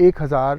1000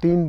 3